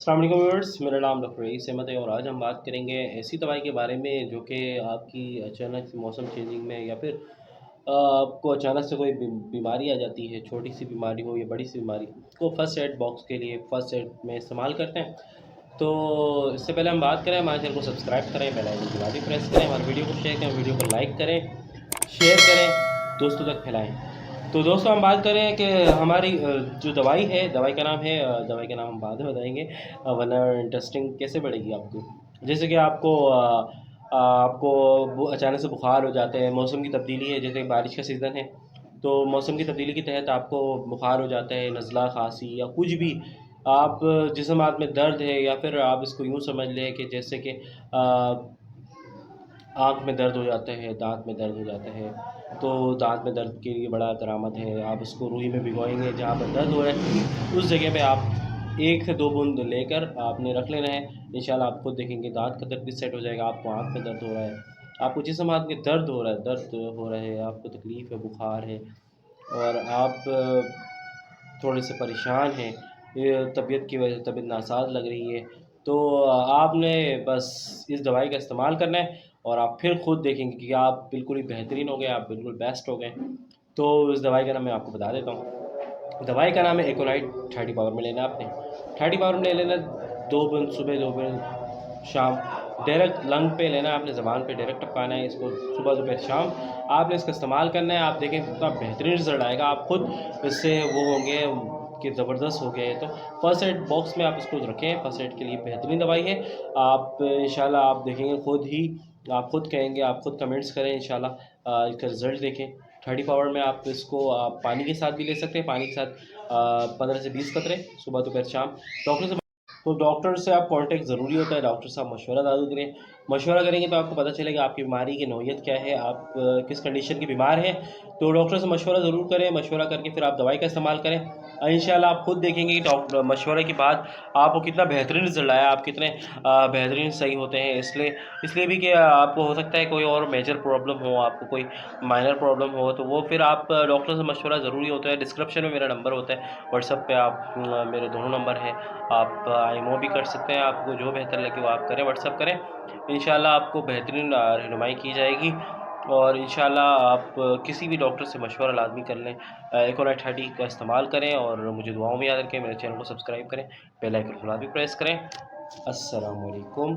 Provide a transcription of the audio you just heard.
अस्सलाम वालेकुम व्यूअर्स, मेरा नाम डॉक्टर रईस अहमद है और आज हम बात करेंगे ऐसी दवाई के बारे में जो कि आपकी अचानक से मौसम चेंजिंग में या फिर आपको अचानक से कोई बीमारी आ जाती है, छोटी सी बीमारी हो या बड़ी सी बीमारी को फर्स्ट एड बॉक्स के लिए फर्स्ट एड में इस्तेमाल करते हैं। तो इससे पहले हम बात करें, हमारे चैनल को सब्सक्राइब करें, बेल आइकन की घंटी प्रेस करें, हमारे वीडियो को शेयर करें, वीडियो को लाइक करें, शेयर करें, दोस्तों तक फैलाएँ। तो दोस्तों हम बात करें कि हमारी जो दवाई है, दवाई का नाम है दवाई का नाम हम बाद में बताएँगे, वरना इंटरेस्टिंग कैसे बढ़ेगी आपको। जैसे कि आपको अचानक से बुखार हो जाते हैं, मौसम की तब्दीली है, जैसे बारिश का सीज़न है, तो मौसम की तब्दीली के तहत आपको बुखार हो जाता है, नज़ला, खाँसी या कुछ भी आप जिस्मात में दर्द है, या फिर आप इसको यूँ समझ लें कि जैसे कि आँख में दर्द हो जाता है, दाँत में दर्द हो जाता है, तो दाँत में दर्द के लिए बड़ा करामत है। आप उसको रूई में भिगोएँगे, जहाँ पर दर्द हो रहा है, उस जगह पे आप 1 से 2 बूंद लेकर आपने रख लेना है। इंशाल्लाह आप खुद देखेंगे दाँत का दर्द भी सेट हो जाएगा। आपको आँख में दर्द हो रहा है, आपको जिस्म हाथ में दर्द हो रहा है, आपको तकलीफ़ है, बुखार है और आप थोड़े से परेशान हैं, ये तबीयत की वजह से तबीयत नासाज लग रही है, तो आपने बस इस दवाई का इस्तेमाल करना है और आप फिर खुद देखेंगे कि आप बिल्कुल ही बेहतरीन हो गए, आप बिल्कुल बेस्ट हो गए। तो इस दवाई का नाम मैं आपको बता देता हूँ। दवाई का नाम है एकोनाइट 30 पावर में लेना है आपने। 30 पावर में ले लेना, 2 बूंद सुबह, 2 बूंद शाम। डायरेक्ट लंग पे लेना है आपने, ज़बान पे डायरेक्ट टपकाना है इसको, सुबह, दोपहर, शाम। आपने इसका इस्तेमाल करना है, आप देखें कितना बेहतरीन रिज़ल्ट आएगा। आप खुद इससे वो होंगे कि ज़बरदस्त हो गया है। तो फर्स्ट एड बॉक्स में आप इसको रखें, फर्स्ट एड के लिए बेहतरीन दवाई है। आप इंशाल्लाह आप देखेंगे खुद ही, आप खुद कहेंगे, आप खुद कमेंट्स करें इंशाल्लाह, इसका रिज़ल्ट देखें। 30 पावर में आप इसको आप पानी के साथ भी ले सकते हैं, पानी के साथ 15 से 20 कतरे सुबह, दोपहर, शाम। डॉक्टर से तो डॉक्टर से आप कांटेक्ट ज़रूरी होता है, डॉक्टर से आप मशवरा ज़रूर करें। मशवरा करेंगे तो आपको पता चलेगा आपकी बीमारी की नौइयत क्या है, आप किस कंडीशन के बीमार हैं। तो डॉक्टर से मशवरा ज़रूर करें, मशवरा करके फिर आप दवाई का इस्तेमाल करें। इंशाल्लाह आप खुद देखेंगे कि मशवरे के बाद आपको कितना बेहतरीन रिज़ल्ट आया, आप कितने बेहतरीन सही होते हैं। इसलिए इसलिए भी कि आपको हो सकता है कोई और मेजर प्रॉब्लम हो, आपको कोई माइनर प्रॉब्लम हो, तो वो फिर आप डॉक्टर से मशवरा ज़रूरी होता है। डिस्क्रिप्शन में मेरा नंबर होता है, व्हाट्सएप पे आप मेरे दोनों नंबर हैं, आप आईमो भी कर सकते हैं। आपको जो बेहतर लगे वो आप करें, व्हाट्सएप करें। इंशाल्लाह आपको बेहतरीन रहनुमाई की जाएगी और इंशाल्लाह आप किसी भी डॉक्टर से मशवरा लाज़मी कर लें। एकोनाइट 30 का इस्तेमाल करें और मुझे दुआओं में याद रखें। मेरे चैनल को सब्सक्राइब करें, बेल आइकन को भी प्रेस करें। अस्सलाम वालेकुम।